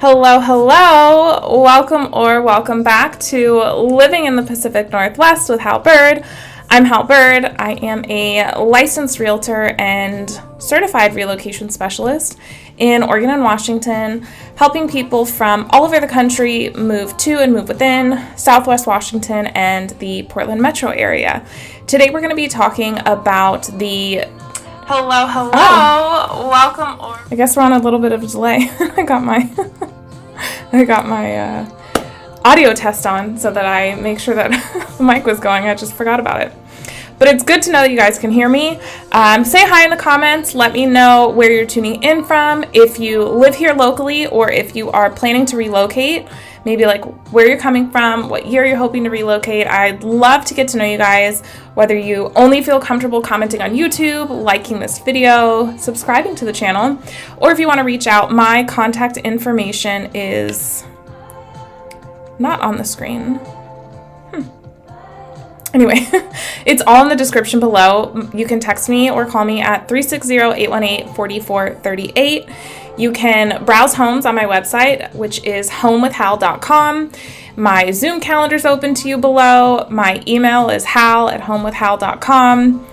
Hello, hello. Welcome back to Living in the Pacific Northwest with Hal Byrd. I'm Hal Byrd. I am a licensed realtor and certified relocation specialist in Oregon and Washington, helping people from all over the country move to and move within Southwest Washington and the Portland metro area. Today we're going to be talking about the Hello. Welcome. I guess we're on a little bit of a delay. I got my audio test on so that I make sure that the mic was going. I just forgot about it. But it's good to know that you guys can hear me. Say hi in the comments. Let me know where you're tuning in from. If you live here locally or if you are planning to relocate, maybe like where you're coming from, what year you're hoping to relocate. I'd love to get to know you guys, whether you only feel comfortable commenting on YouTube, liking this video, subscribing to the channel, or if you want to reach out, my contact information is not on the screen. Anyway, it's all in the description below. You can text me or call me at 360-818-4438. You can browse homes on my website, which is homewithhal.com. My Zoom calendar's open to you below. My email is hal@homewithhal.com.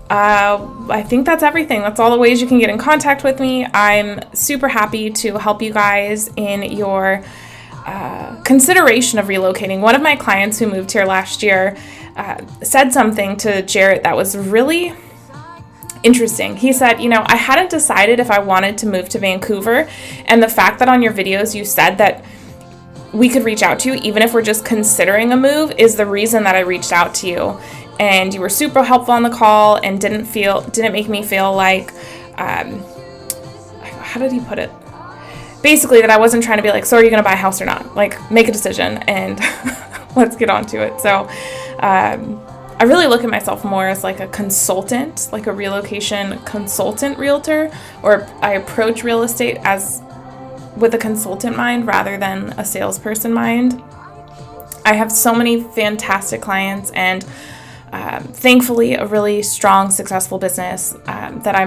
I think that's everything. That's all the ways you can get in contact with me. I'm super happy to help you guys in your consideration of relocating. One of my clients who moved here last year said something to Jarrett that was really interesting. He said, I hadn't decided if I wanted to move to Vancouver, and the fact that on your videos you said that we could reach out to you even if we're just considering a move is the reason that I reached out to you. And you were super helpful on the call and didn't make me feel like, how did he put it? Basically that I wasn't trying to be like, so are you going to buy a house or not? Like, make a decision and let's get on to it. So I really look at myself more as like a consultant, like a relocation consultant realtor, or I approach real estate as with a consultant mind rather than a salesperson mind. I have so many fantastic clients and thankfully a really strong, successful business that I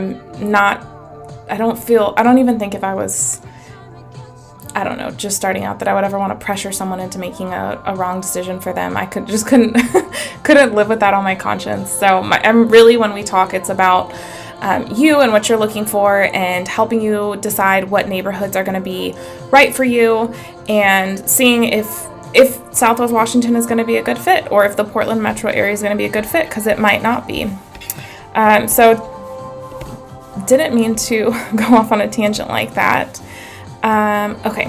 don't even think if I was, just starting out that I would ever want to pressure someone into making a wrong decision for them. I couldn't live with that on my conscience. So I'm really, when we talk, it's about you and what you're looking for and helping you decide what neighborhoods are going to be right for you and seeing if Southwest Washington is going to be a good fit or if the Portland metro area is going to be a good fit, because it might not be. So didn't mean to go off on a tangent like that. Okay.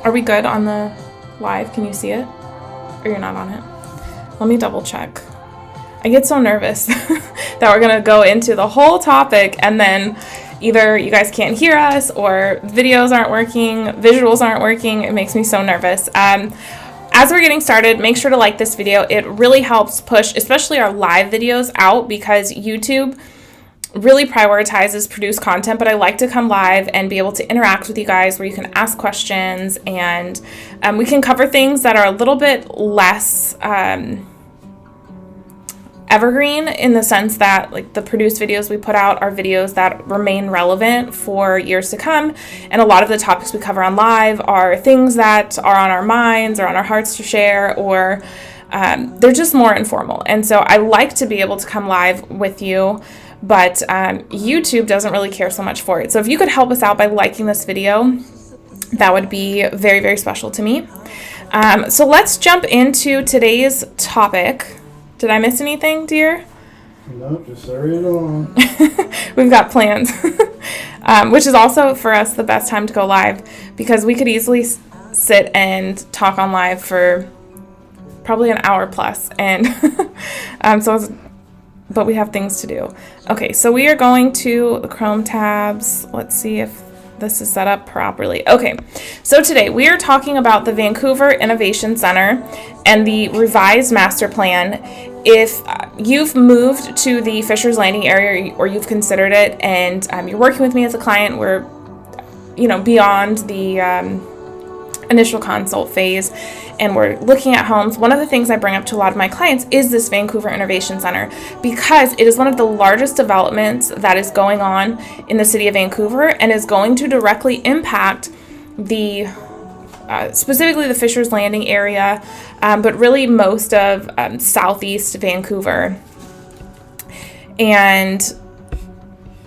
Are we good on the live? Can you see it? Or you're not on it? Let me double check. I get so nervous that we're going to go into the whole topic and then either you guys can't hear us or videos aren't working, visuals aren't working. It makes me so nervous. As we're getting started, make sure to like this video. It really helps push, especially our live videos, out because YouTube really prioritizes produced content, but I like to come live and be able to interact with you guys where you can ask questions and we can cover things that are a little bit less evergreen, in the sense that like the produced videos we put out are videos that remain relevant for years to come, and a lot of the topics we cover on live are things that are on our minds or on our hearts to share, or they're just more informal. And so I like to be able to come live with you, but YouTube doesn't really care so much for it. So if you could help us out by liking this video, that would be very, very special to me. So let's jump into today's topic. Did I miss anything, dear? No, just hurry it along. We've got plans, which is also for us the best time to go live, because we could easily sit and talk on live for probably an hour plus, and but we have things to do. Okay, so we are going to the Chrome tabs. Let's see if this is set up properly. Okay, so today we are talking about the Vancouver Innovation Center and the revised master plan. If you've moved to the Fisher's Landing area or you've considered it and you're working with me as a client, we're beyond the initial consult phase and we're looking at homes, one of the things I bring up to a lot of my clients is this Vancouver Innovation Center, because it is one of the largest developments that is going on in the city of Vancouver and is going to directly impact the specifically the Fisher's Landing area, but really most of southeast Vancouver. And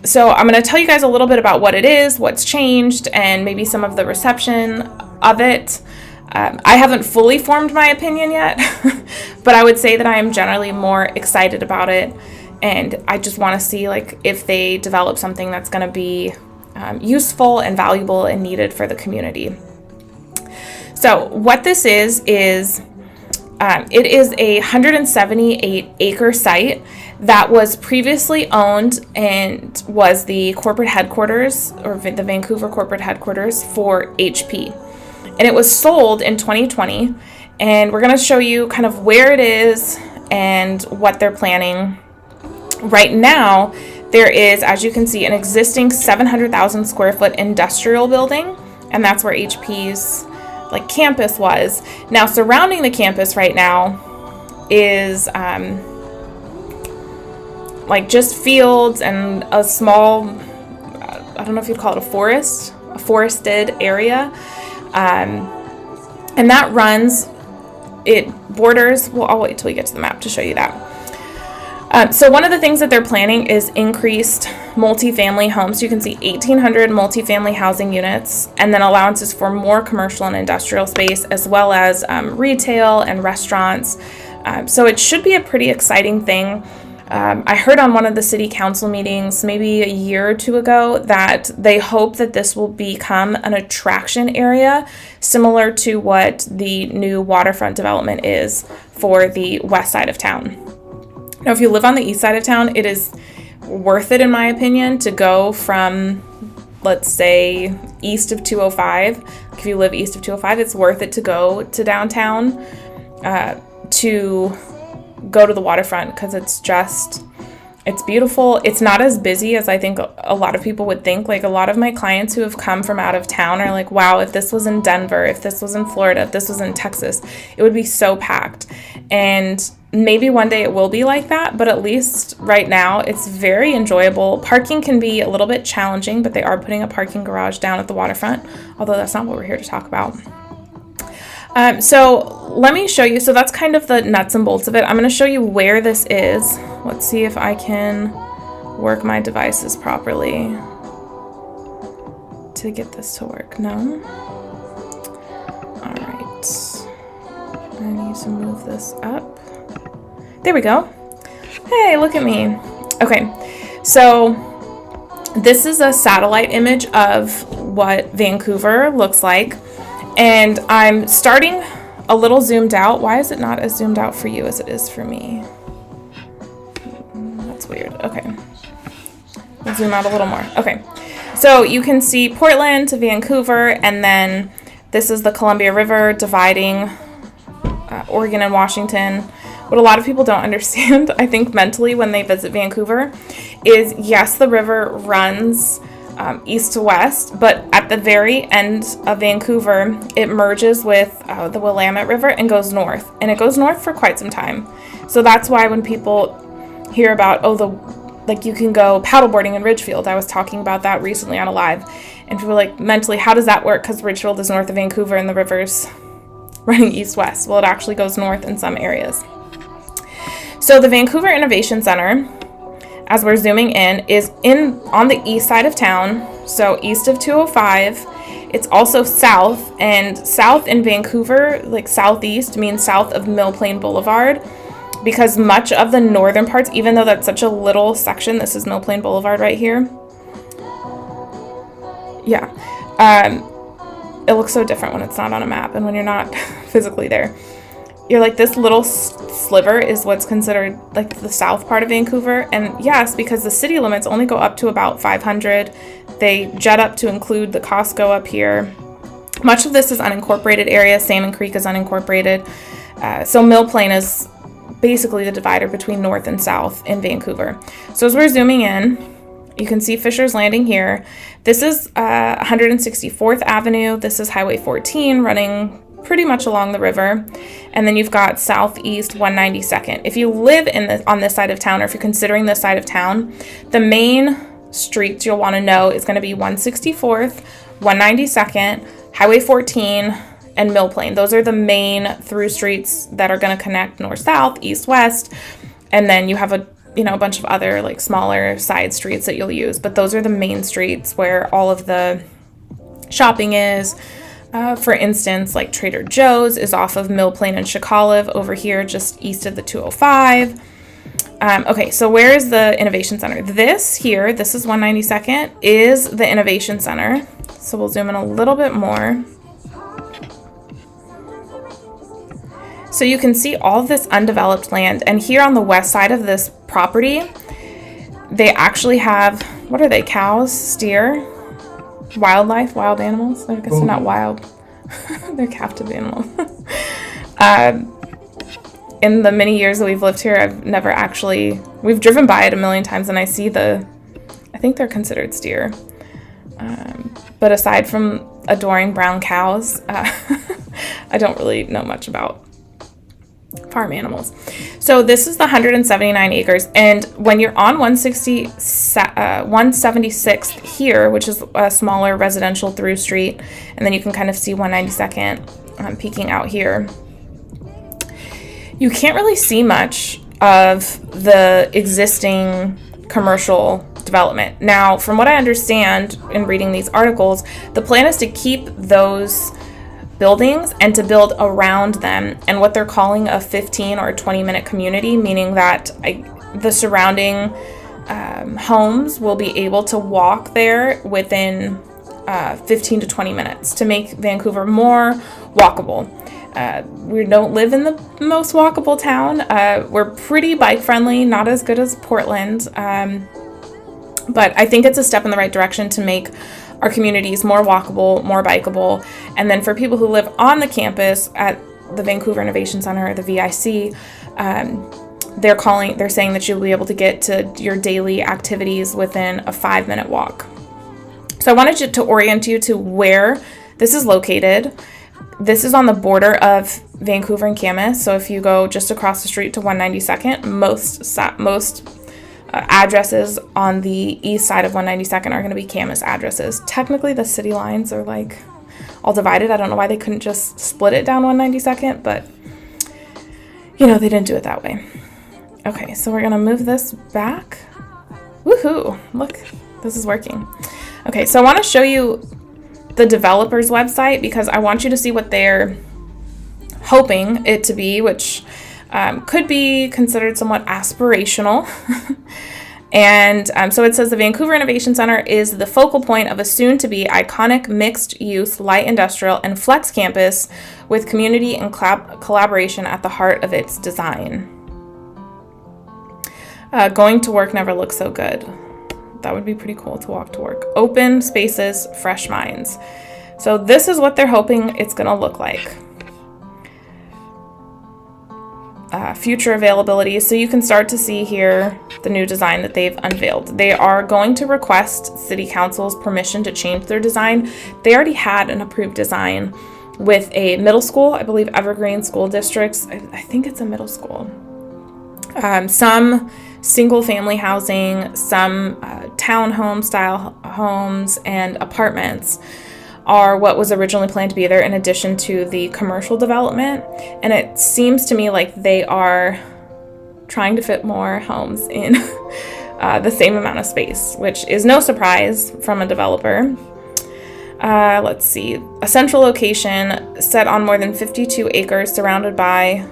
so I'm going to tell you guys a little bit about what it is, what's changed, and maybe some of the reception of it. I haven't fully formed my opinion yet, but I would say that I am generally more excited about it, and I just want to see like if they develop something that's going to be useful and valuable and needed for the community. So what this is it is a 178-acre site that was previously owned and was the corporate headquarters, or the Vancouver corporate headquarters for HP. And it was sold in 2020, and we're going to show you kind of where it is and what they're planning. Right now, there is, as you can see, an existing 700,000 square foot industrial building, and that's where HP's like campus was. Now, surrounding the campus right now is like just fields and a small, I don't know if you'd call it a forested area. And that runs, it borders, well, I'll wait till we get to the map to show you that. So one of the things that they're planning is increased multifamily homes. You can see 1,800 multifamily housing units, and then allowances for more commercial and industrial space, as well as retail and restaurants. So it should be a pretty exciting thing. I heard on one of the city council meetings maybe a year or two ago that they hope that this will become an attraction area similar to what the new waterfront development is for the west side of town. Now, if you live on the east side of town, it is worth it, in my opinion, to go from, let's say, east of 205. If you live east of 205, it's worth it to go to downtown to go to the waterfront, because it's beautiful. It's not as busy as I think a lot of people would think. Like, a lot of my clients who have come from out of town are like, wow, if this was in Denver, if this was in Florida, if this was in Texas, it would be so packed. And maybe one day it will be like that, but at least right now it's very enjoyable. Parking can be a little bit challenging, but they are putting a parking garage down at the waterfront, although that's not what we're here to talk about. So let me show you. So that's kind of the nuts and bolts of it. I'm going to show you where this is. Let's see if I can work my devices properly to get this to work. No? All right. I need to move this up. There we go. Hey, look at me. Okay, so this is a satellite image of what Vancouver looks like. And I'm starting a little zoomed out. Why is it not as zoomed out for you as it is for me? That's weird. Okay. We'll zoom out a little more. Okay. So you can see Portland to Vancouver, and then this is the Columbia River dividing Oregon and Washington. What a lot of people don't understand, I think, mentally when they visit Vancouver is, yes, the river runs east to west, but at the very end of Vancouver, it merges with the Willamette River and goes north. And it goes north for quite some time. So that's why when people hear about, like you can go paddleboarding in Ridgefield, I was talking about that recently on a live, and people were like, mentally, how does that work? Because Ridgefield is north of Vancouver and the river's running east-west. Well, it actually goes north in some areas. So the Vancouver Innovation Center, as we're zooming in, is on the east side of town, so east of 205. It's also south, and south in Vancouver, like southeast, means south of Mill Plain Boulevard, because much of the northern parts, even though that's such a little section, this is Mill Plain Boulevard right here. Yeah. It looks so different when it's not on a map and when you're not physically there. You're like, this little sliver is what's considered like the south part of Vancouver. And yes, because the city limits only go up to about 500. They jet up to include the Costco up here. Much of this is unincorporated area. Salmon Creek is unincorporated. So Mill Plain is basically the divider between north and south in Vancouver. So as we're zooming in, You can see Fisher's Landing here. This is 164th Avenue. This is Highway 14 running pretty much along the river. And then you've got Southeast 192nd. If you live on this side of town, or if you're considering this side of town, the main streets you'll want to know is going to be 164th, 192nd, Highway 14, and Mill Plain. Those are the main through streets that are going to connect north-south, east-west. And then you have a bunch of other like smaller side streets that you'll use. But those are the main streets where all of the shopping is. For instance, like Trader Joe's is off of Mill Plain and Chicolive over here, just east of the 205. Okay, so where is the Innovation Center? This is 192nd, is the Innovation Center. So we'll zoom in a little bit more. So you can see all of this undeveloped land. And here on the west side of this property, they actually have, what are they, cows, steer? Wildlife, wild animals. I guess they're not wild. They're captive animals. In the many years that we've lived here, we've driven by it a million times, and I think they're considered steer. But aside from adoring brown cows, I don't really know much about farm animals. So this is the 179 acres, and when you're on 176th here, which is a smaller residential through street, and then you can kind of see 192nd peeking out here, you can't really see much of the existing commercial development. Now, from what I understand in reading these articles, the plan is to keep those buildings and to build around them, and what they're calling a 15 or 20-minute community, meaning that the surrounding homes will be able to walk there within 15 to 20 minutes to make Vancouver more walkable. We don't live in the most walkable town. We're pretty bike friendly, not as good as Portland, but I think it's a step in the right direction to make our communities more walkable, more bikeable. And then for people who live on the campus at the Vancouver Innovation Center, or the VIC, they're saying that you'll be able to get to your daily activities within a 5-minute walk. So I wanted to orient you to where this is located. This is on the border of Vancouver and Camas. So if you go just across the street to 192nd, most addresses on the east side of 192nd are going to be Camas addresses. Technically, the city lines are like all divided. I don't know why they couldn't just split it down 192nd, but they didn't do it that way. Okay, so we're going to move this back. Woohoo! Look, this is working. Okay, so I want to show you the developer's website because I want you to see what they're hoping it to be, which could be considered somewhat aspirational. And so it says the Vancouver Innovation Center is the focal point of a soon-to-be iconic mixed-use light industrial and flex campus with community and collaboration at the heart of its design. Going to work never looks so good. That would be pretty cool to walk to work. Open spaces, fresh minds. So this is what they're hoping it's going to look like. Future availability. So you can start to see here the new design that they've unveiled. They are going to request City Council's permission to change their design. They already had an approved design with a middle school, I believe Evergreen School Districts. I think it's a middle school. Some single family housing, some townhome style homes and apartments are what was originally planned to be there, in addition to the commercial development. And it seems to me like they are trying to fit more homes in the same amount of space, which is no surprise from a developer. Let's see. A central location set on more than 52 acres surrounded by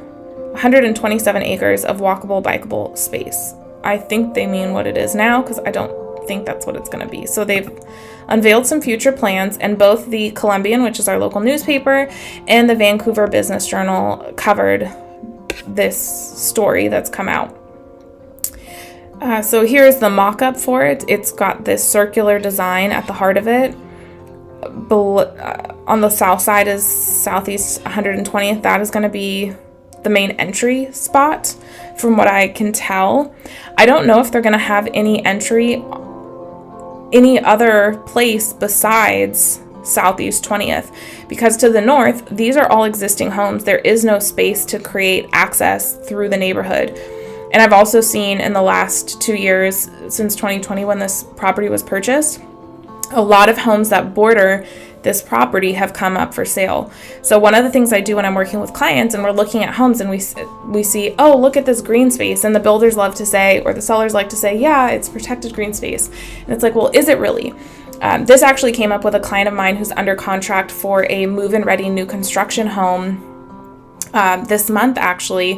127 acres of walkable, bikeable space. I think they mean what it is now, because I don't think that's what it's going to be. So they've unveiled some future plans, and both the Columbian, which is our local newspaper, and the Vancouver Business Journal covered this story that's come out. So here's the mock-up for it. It's got this circular design at the heart of it. On the south side is Southeast 120th. That is going to be the main entry spot, from what I can tell. I don't know if they're going to have any entry any other place besides Southeast 20th, because to the north, these are all existing homes. There is no space to create access through the neighborhood. And I've also seen in the last 2 years, since 2020 when this property was purchased, a lot of homes that border this property have come up for sale. So one of the things I do when I'm working with clients and we're looking at homes and we see, oh, look at this green space, and the builders love to say, or the sellers like to say, yeah, it's protected green space. And it's like, well, is it really? This actually came up with a client of mine who's under contract for a move-in ready new construction home this month, actually,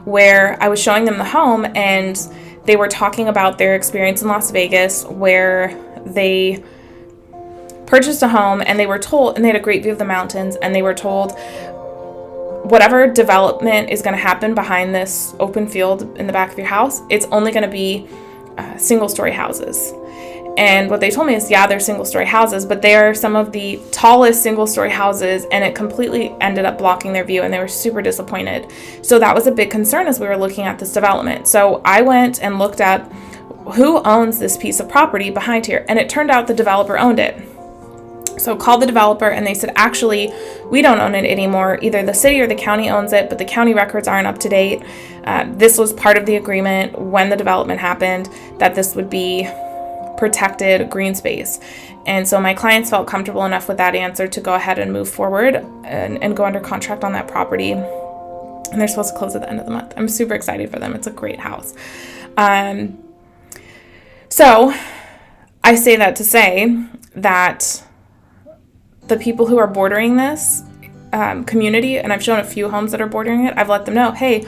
where I was showing them the home and they were talking about their experience in Las Vegas, where they purchased a home and they were told, and they had a great view of the mountains, and they were told whatever development is going to happen behind this open field in the back of your house, it's only going to be single-story houses. And what they told me is, yeah, they're single-story houses, but they are some of the tallest single-story houses, and it completely ended up blocking their view, and they were super disappointed. So that was a big concern as we were looking at this development. So I went and looked at who owns this piece of property behind here, and it turned out the developer owned it. So called the developer and they said, actually, we don't own it anymore. Either the city or the county owns it, but the county records aren't up to date. This was part of the agreement when the development happened, that this would be protected green space. And so my clients felt comfortable enough with that answer to go ahead and move forward and go under contract on that property. And they're supposed to close at the end of the month. I'm super excited for them. It's a great house. So I say that to say that the people who are bordering this community, and I've shown a few homes that are bordering it, I've let them know, hey,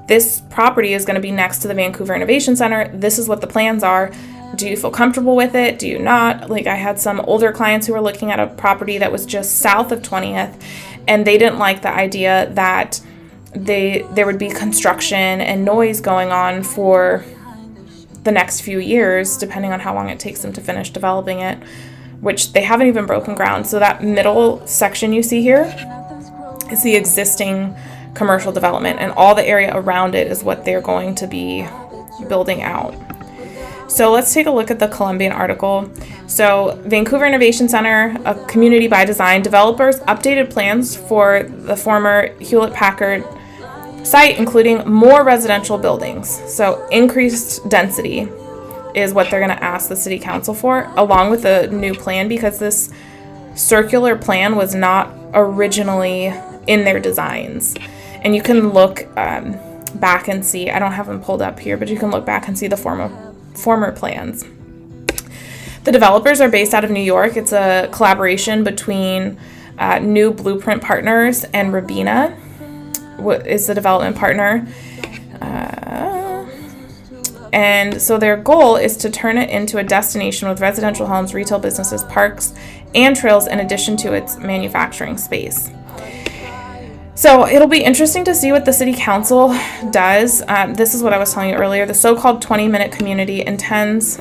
this property is going to be next to the Vancouver Innovation Center. This is what the plans are. Do you feel comfortable with it? Do you not? Like, I had some older clients who were looking at a property that was just south of 20th, and they didn't like the idea that there would be construction and noise going on for the next few years, depending on how long it takes them to finish developing it, which they haven't even broken ground. So that middle section you see here is the existing commercial development, and all the area around it is what they're going to be building out. So let's take a look at the Columbian article. So Vancouver Innovation Center, a community by design, developers updated plans for the former Hewlett-Packard site, including more residential buildings. So increased density is what they're going to ask the city council for, along with a new plan, because this circular plan was not originally in their designs. And you can look back and see, I don't have them pulled up here, but you can look back and see the former plans. The developers are based out of New York. It's a collaboration between New Blueprint Partners and Rabina is the development partner. And so their goal is to turn it into a destination with residential homes, retail businesses, parks, and trails, in addition to its manufacturing space. So it'll be interesting to see what the city council does. This is what I was telling you earlier. The so-called 20-minute community intends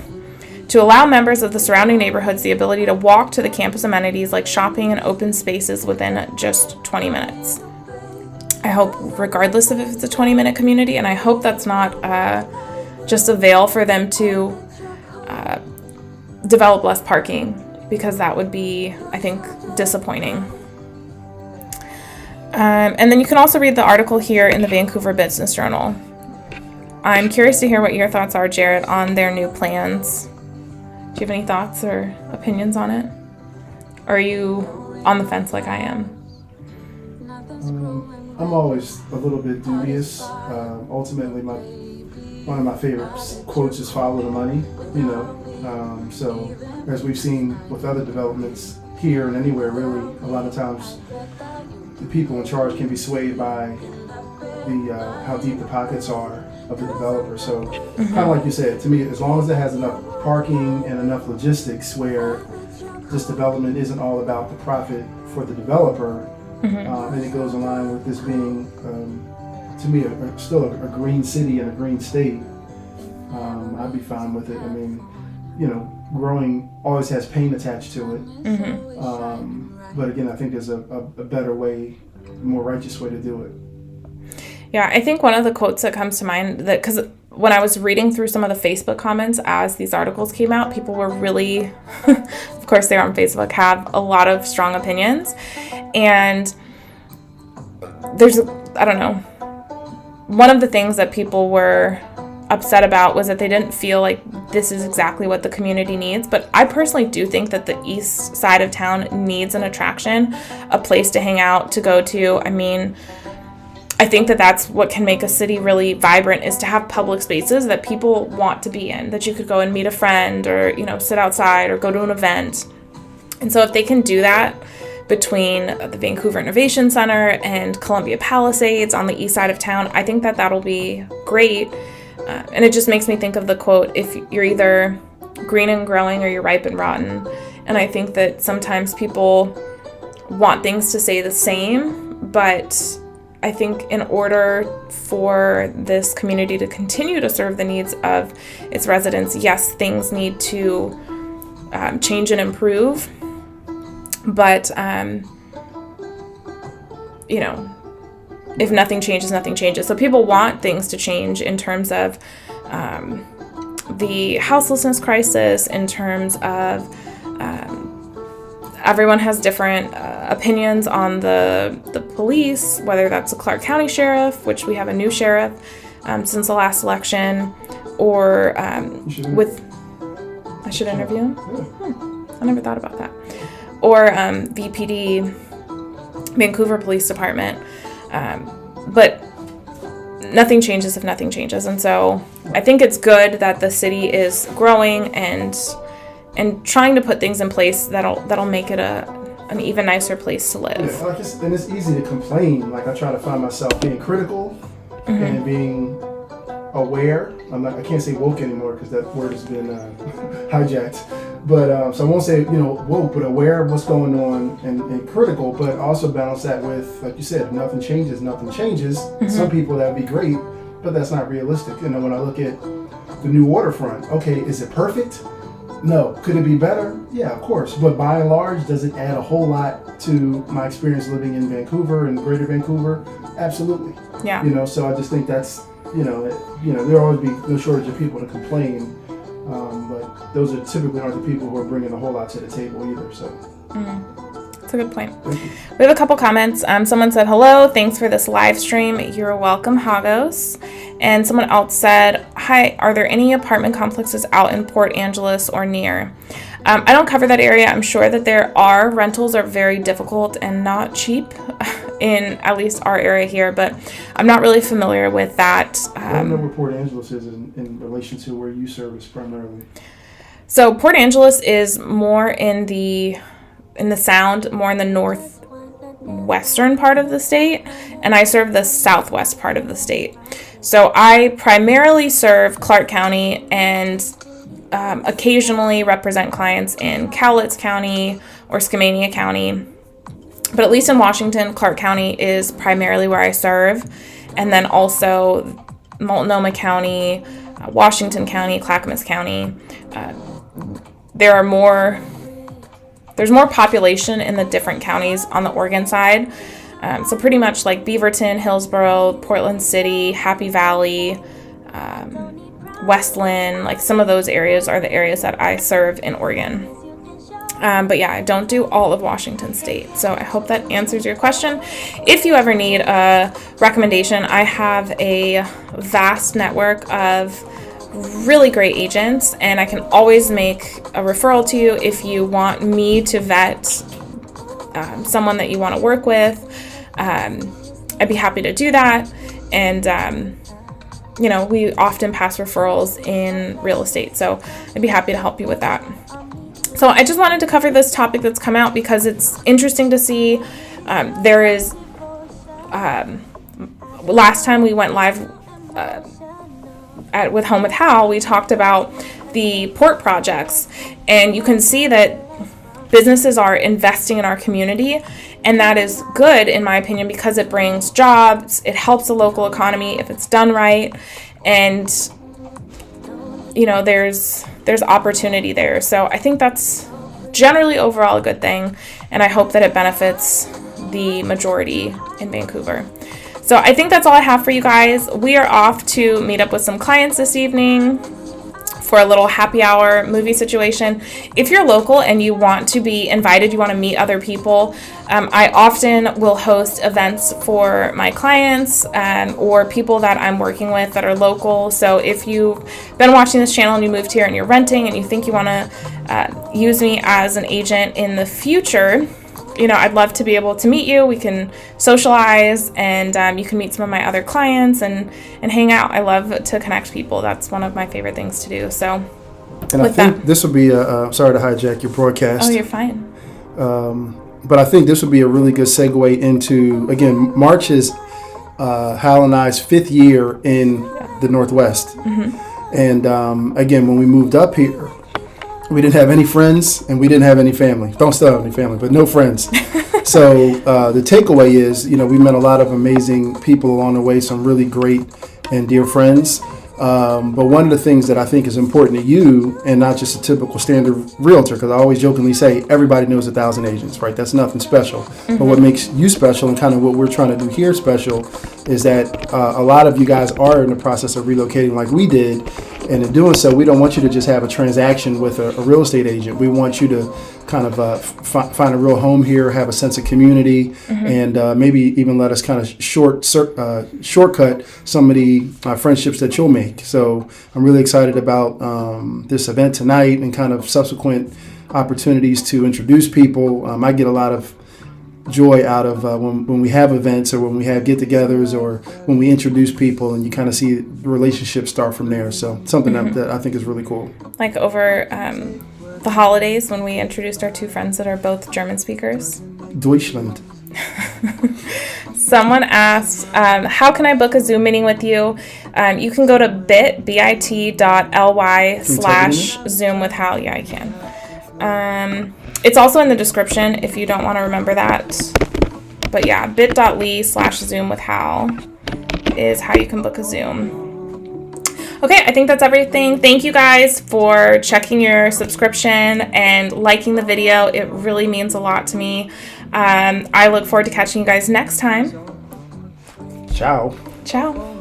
to allow members of the surrounding neighborhoods the ability to walk to the campus amenities like shopping and open spaces within just 20 minutes. I hope, regardless of if it's a 20-minute community, and I hope that's not just a veil for them to develop less parking, because that would be, I think, disappointing. And then you can also read the article here in the Vancouver Business Journal. I'm curious to hear what your thoughts are, Jared, on their new plans. Do you have any thoughts or opinions on it? Or are you on the fence like I am? I'm always a little bit dubious. Ultimately, one of my favorite quotes is "follow the money." So as we've seen with other developments here and anywhere, really, a lot of times the people in charge can be swayed by the how deep the pockets are of the developer. So kind of like you said, to me, as long as it has enough parking and enough logistics where this development isn't all about the profit for the developer, and it goes in line with this being, to me, still a green city and a green state, I'd be fine with it. I mean, growing always has pain attached to it. But again, I think there's a better way, a more righteous way to do it. Yeah, I think one of the quotes that comes to mind, that because when I was reading through some of the Facebook comments as these articles came out, people were really, of course they're on Facebook, have a lot of strong opinions. And I don't know, one of the things that people were upset about was that they didn't feel like this is exactly what the community needs. But I personally do think that the east side of town needs an attraction, a place to hang out, to go to. I mean, I think that that's what can make a city really vibrant, is to have public spaces that people want to be in, that you could go and meet a friend, or, you know, sit outside or go to an event. And so if they can do that between the Vancouver Innovation Center and Columbia Palisades on the east side of town, I think that that'll be great. And it just makes me think of the quote, if you're either green and growing or you're ripe and rotten. And I think that sometimes people want things to stay the same, but I think in order for this community to continue to serve the needs of its residents, yes, things need to change and improve. But, you know, if nothing changes, nothing changes. So people want things to change in terms of the houselessness crisis, in terms of everyone has different opinions on the police, whether that's a Clark County sheriff, which we have a new sheriff since the last election, or I should interview him? I never thought about that. Or VPD, Vancouver Police Department. But nothing changes if nothing changes. And so I think it's good that the city is growing and trying to put things in place that'll make it an even nicer place to live. Yeah, and it's easy to complain. Like, I try to find myself being critical and being aware. I can't say woke anymore because that word has been hijacked. But so I won't say, woke, but aware of what's going on and critical, but also balance that with, like you said, if nothing changes, nothing changes. Some people, that'd be great, but that's not realistic. When I look at the new waterfront, okay, is it perfect? No. Could it be better? Yeah, of course. But by and large, does it add a whole lot to my experience living in Vancouver and greater Vancouver? Absolutely. Yeah. So I just think that's, there'll always be no shortage of people to complain. But those are typically aren't the people who are bringing a whole lot to the table either. So that's a good point. We have a couple comments. Someone said, hello, thanks for this live stream. You're welcome, Hagos. And someone else said, hi, are there any apartment complexes out in Port Angeles or near? I don't cover that area. I'm sure that there are. Rentals are very difficult and not cheap in at least our area here, but I'm not really familiar with that. I don't know where Port Angeles is in relation to where you service primarily. So Port Angeles is more in the Sound, more in the northwestern part of the state, and I serve the southwest part of the state. So I primarily serve Clark County and occasionally represent clients in Cowlitz County or Skamania County. But at least in Washington, Clark County is primarily where I serve. And then also Multnomah County, Washington County, Clackamas County. There's more population in the different counties on the Oregon side. So pretty much like Beaverton, Hillsborough, Portland City, Happy Valley, Westland, like some of those areas are the areas that I serve in Oregon. But yeah, I don't do all of Washington State. So I hope that answers your question. If you ever need a recommendation, I have a vast network of really great agents, and I can always make a referral to you if you want me to vet someone that you want to work with. I'd be happy to do that. And, we often pass referrals in real estate, so I'd be happy to help you with that. So I just wanted to cover this topic that's come out because it's interesting to see. There is, last time we went live with Home with Hal, we talked about the port projects, and you can see that businesses are investing in our community, and that is good in my opinion because it brings jobs, it helps the local economy if it's done right, and there's opportunity there. So I think that's generally overall a good thing, and I hope that it benefits the majority in Vancouver. So I think that's all I have for you guys. We are off to meet up with some clients this evening for a little happy hour movie situation. If you're local and you want to be invited, you want to meet other people, I often will host events for my clients or people that I'm working with that are local. So if you've been watching this channel and you moved here and you're renting and you think you want to use me as an agent in the future, I'd love to be able to meet you. We can socialize, and you can meet some of my other clients and hang out. I love to connect people. That's one of my favorite things to do. So, and I think this will be sorry to hijack your broadcast. Oh, you're fine. But I think this would be a really good segue into, again, March is Hal and I's 5th year in the Northwest. Mm-hmm. And again, when we moved up here, we didn't have any friends and we didn't have any family. Don't still have any family, but no friends. So the takeaway is, we met a lot of amazing people along the way, some really great and dear friends. But one of the things that I think is important to you, and not just a typical standard realtor, because I always jokingly say everybody knows 1,000 agents, right? That's nothing special. Mm-hmm. But what makes you special, and kind of what we're trying to do here special, is that a lot of you guys are in the process of relocating like we did. And in doing so, we don't want you to just have a transaction with a real estate agent. We want you to kind of find a real home here, have a sense of community, mm-hmm. and maybe even let us kind of shortcut some of the friendships that you'll make. So I'm really excited about this event tonight and kind of subsequent opportunities to introduce people. I get a lot of joy out of when we have events or when we have get-togethers or when we introduce people, and you kind of see relationships start from there. So something mm-hmm. that I think is really cool. Like over the holidays when we introduced our 2 friends that are both German speakers. Deutschland. Someone asked, how can I book a Zoom meeting with you? You can go to bit.ly/Zoom with Hal. Yeah, I can. It's also in the description if you don't want to remember that. But yeah, bit.ly/Zoom with Hal is how you can book a Zoom. Okay, I think that's everything. Thank you guys for checking your subscription and liking the video. It really means a lot to me. I look forward to catching you guys next time. Ciao. Ciao.